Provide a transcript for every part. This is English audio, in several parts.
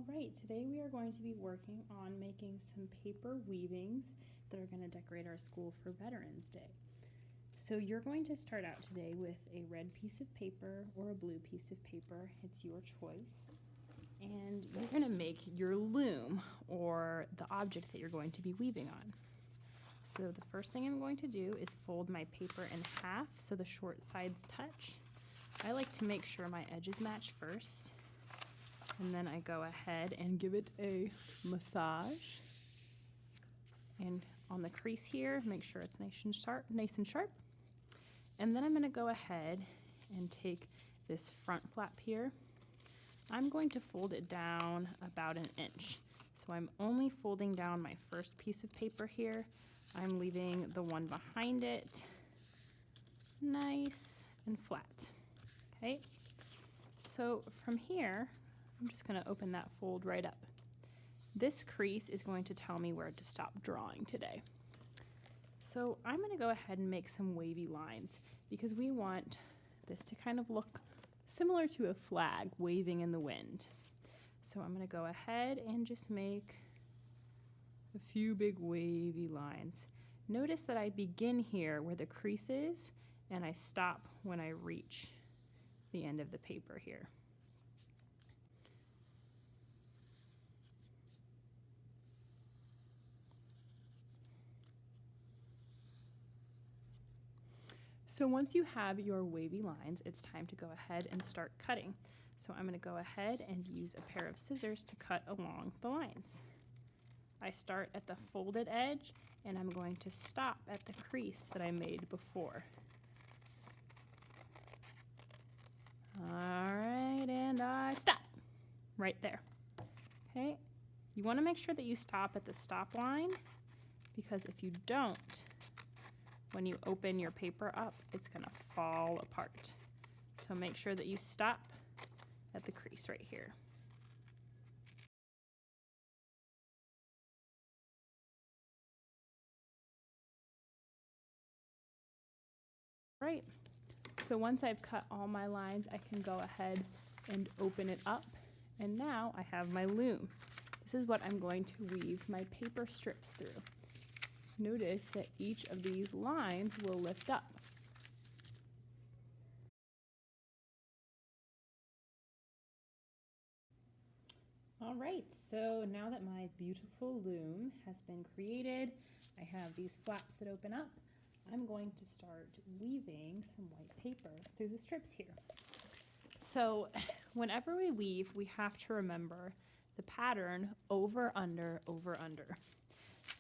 All right, today we are going to be working on making some paper weavings that are going to decorate our school for Veterans Day. So you're going to start out today with a red piece of paper or a blue piece of paper. It's your choice. And you're going to make your loom, or the object that you're going to be weaving on. So the first thing I'm going to do is fold my paper in half so the short sides touch. I like to make sure my edges match first, and then I go ahead and give it a massage. And on the crease here, make sure it's nice and sharp. And then I'm going to go ahead and take this front flap here. I'm going to fold it down about an inch. So I'm only folding down my first piece of paper here. I'm leaving the one behind it nice and flat. Okay, so from here, I'm just going to open that fold right up. This crease is going to tell me where to stop drawing today. So I'm going to go ahead and make some wavy lines because we want this to kind of look similar to a flag waving in the wind. So I'm going to go ahead and just make a few big wavy lines. Notice that I begin here where the crease is and I stop when I reach the end of the paper here. So once you have your wavy lines, it's time to go ahead and start cutting. So I'm going to go ahead and use a pair of scissors to cut along the lines. I start at the folded edge and I'm going to stop at the crease that I made before. All right, and I stop right there. Okay, you want to make sure that you stop at the stop line, because if you don't, when you open your paper up, it's going to fall apart. So make sure that you stop at the crease right here. Right, so once I've cut all my lines, I can go ahead and open it up. And now I have my loom. This is what I'm going to weave my paper strips through. Notice that each of these lines will lift up. All right, so now that my beautiful loom has been created, I have these flaps that open up. I'm going to start weaving some white paper through the strips here. So whenever we weave, we have to remember the pattern over, under, over, under.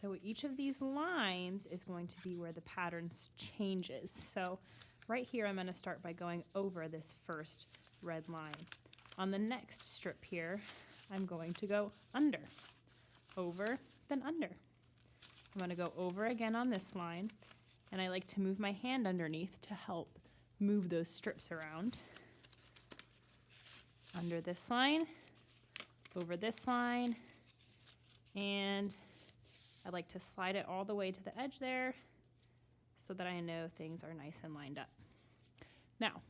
So each of these lines is going to be where the pattern changes. So right here, I'm going to start by going over this first red line. On the next strip here, I'm going to go under, over, then under. I'm going to go over again on this line, and I like to move my hand underneath to help move those strips around. Under this line, over this line, and I like to slide it all the way to the edge there so that I know things are nice and lined up. Now,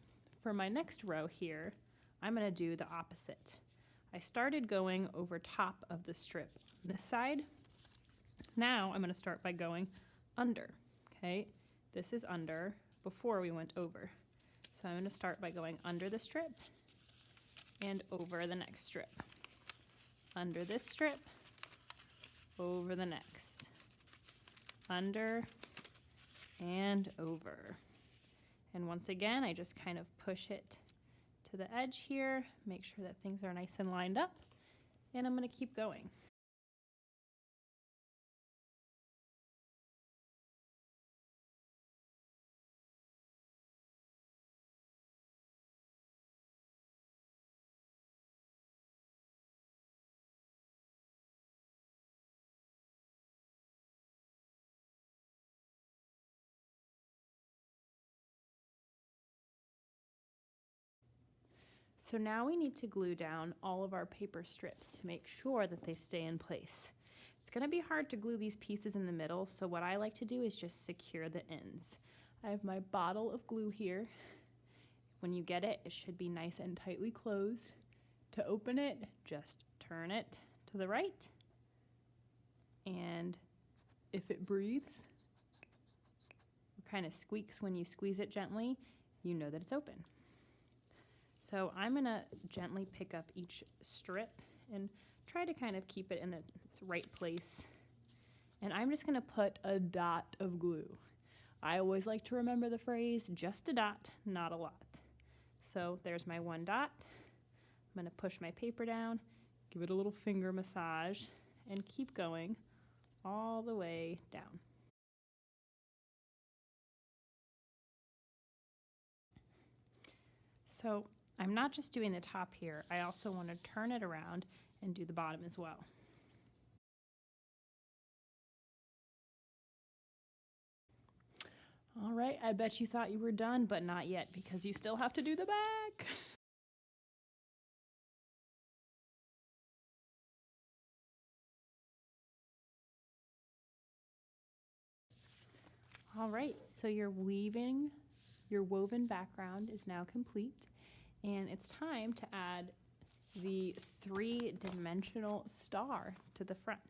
for my next row here, I'm going to do the opposite. I started going over top of the strip on this side. Now I'm going to start by going under. Okay, this is under before we went over. So I'm going to start by going under the strip and over the next strip. Under this strip, over the next. Under and over. And once again, I just kind of push it to the edge here, make sure that things are nice and lined up, and I'm going to keep going. So now we need to glue down all of our paper strips to make sure that they stay in place. It's going to be hard to glue these pieces in the middle, so what I like to do is just secure the ends. I have my bottle of glue here. When you get it, it should be nice and tightly closed. To open it, just turn it to the right, and if it breathes, or kind of squeaks when you squeeze it gently, you know that it's open. So I'm going to gently pick up each strip and try to kind of keep it in its right place. And I'm just going to put a dot of glue. I always like to remember the phrase, just a dot, not a lot. So there's my one dot. I'm going to push my paper down, give it a little finger massage, and keep going all the way down. So I'm not just doing the top here, I also want to turn it around and do the bottom as well. All right, I bet you thought you were done, but not yet, because you still have to do the back. All right, so your woven background is now complete, and it's time to add the three-dimensional star to the front.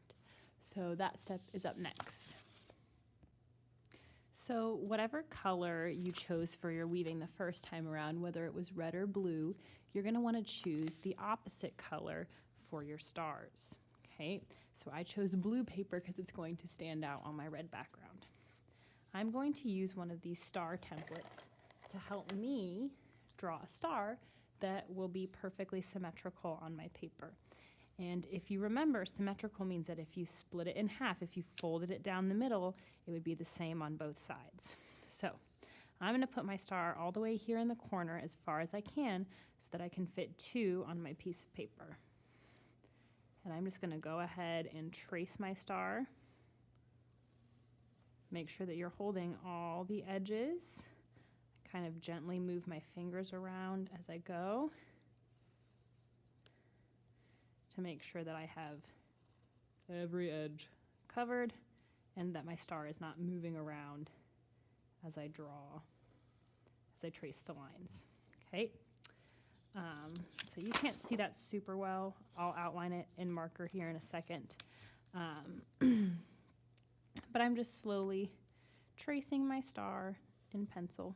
So that step is up next. So whatever color you chose for your weaving the first time around, whether it was red or blue, you're going to want to choose the opposite color for your stars. Okay, so I chose blue paper because it's going to stand out on my red background. I'm going to use one of these star templates to help me draw a star that will be perfectly symmetrical on my paper. And if you remember, symmetrical means that if you split it in half, if you folded it down the middle, it would be the same on both sides. So I'm going to put my star all the way here in the corner as far as I can so that I can fit two on my piece of paper. And I'm just going to go ahead and trace my star. Make sure that you're holding all the edges. Kind of gently move my fingers around as I go to make sure that I have every edge covered and that my star is not moving around as I draw, as I trace the lines. Okay, so you can't see that super well. I'll outline it in marker here in a second. But I'm just slowly tracing my star in pencil.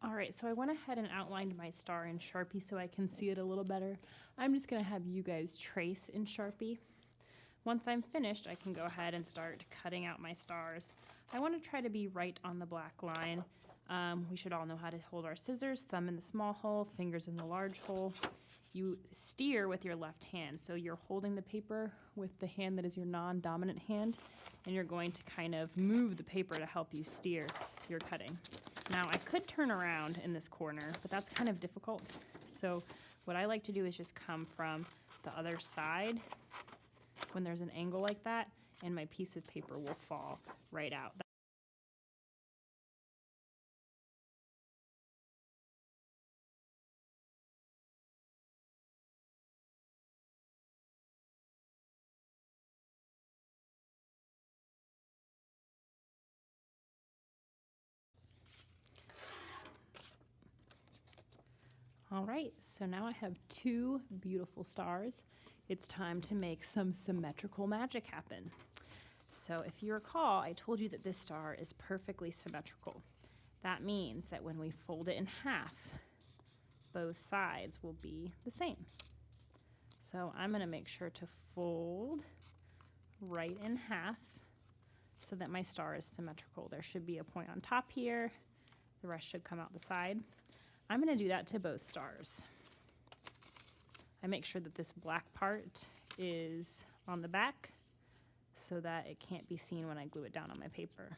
All right, so I went ahead and outlined my star in Sharpie so I can see it a little better. I'm just going to have you guys trace in Sharpie. Once I'm finished, I can go ahead and start cutting out my stars. I want to try to be right on the black line. We should all know how to hold our scissors, thumb in the small hole, fingers in the large hole. You steer with your left hand, so you're holding the paper with the hand that is your non-dominant hand, and you're going to kind of move the paper to help you steer your cutting. Now, I could turn around in this corner, but that's kind of difficult. So what I like to do is just come from the other side when there's an angle like that, and my piece of paper will fall right out. All right, so now I have two beautiful stars. It's time to make some symmetrical magic happen. So if you recall, I told you that this star is perfectly symmetrical. That means that when we fold it in half, both sides will be the same. So I'm going to make sure to fold right in half so that my star is symmetrical. There should be a point on top here. The rest should come out the side. I'm going to do that to both stars. I make sure that this black part is on the back so that it can't be seen when I glue it down on my paper.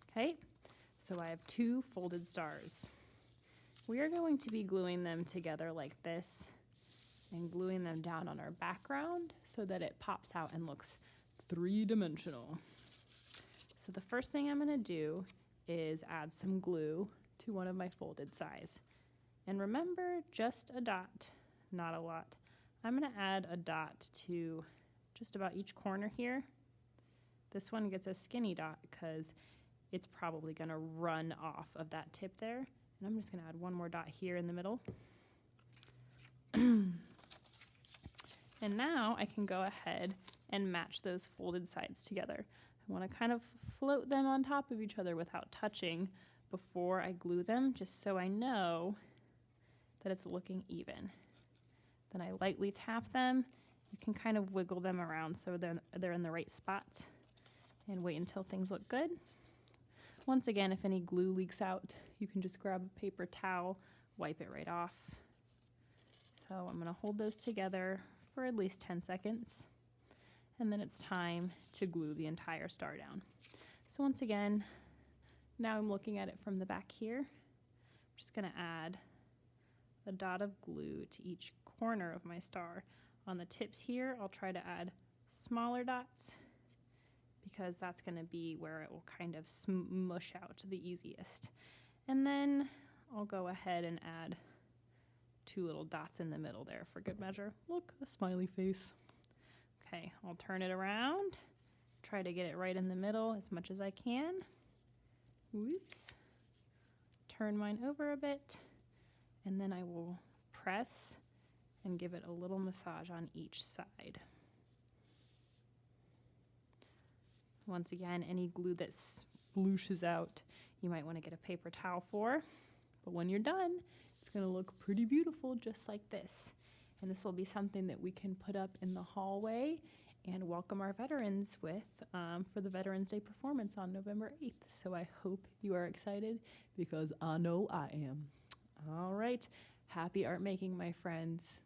Okay, so I have two folded stars. We are going to be gluing them together like this and gluing them down on our background so that it pops out and looks three-dimensional. So the first thing I'm going to do is add some glue to one of my folded sides. And remember, just a dot, not a lot. I'm going to add a dot to just about each corner here. This one gets a skinny dot because it's probably going to run off of that tip there. And I'm just going to add one more dot here in the middle. And now I can go ahead and match those folded sides together. I want to kind of float them on top of each other without touching before I glue them, just so I know that it's looking even. Then I lightly tap them. You can kind of wiggle them around so they're in the right spot, and wait until things look good. Once again, if any glue leaks out, you can just grab a paper towel, wipe it right off. So I'm going to hold those together for at least 10 seconds, and then it's time to glue the entire star down. So once again, now I'm looking at it from the back here. I'm just going to add a dot of glue to each corner of my star. On the tips here, I'll try to add smaller dots because that's going to be where it will kind of smush out the easiest. And then I'll go ahead and add 2 little dots in the middle there for good measure. Look, a smiley face. Okay, I'll turn it around, try to get it right in the middle as much as I can. Whoops. Turn mine over a bit, and then I will press and give it a little massage on each side. Once again, any glue that splooshes out, you might want to get a paper towel for. But when you're done, it's going to look pretty beautiful just like this. And this will be something that we can put up in the hallway and welcome our veterans with for the Veterans Day performance on November 8th. So I hope you are excited, because I know I am. All right. Happy art making, my friends.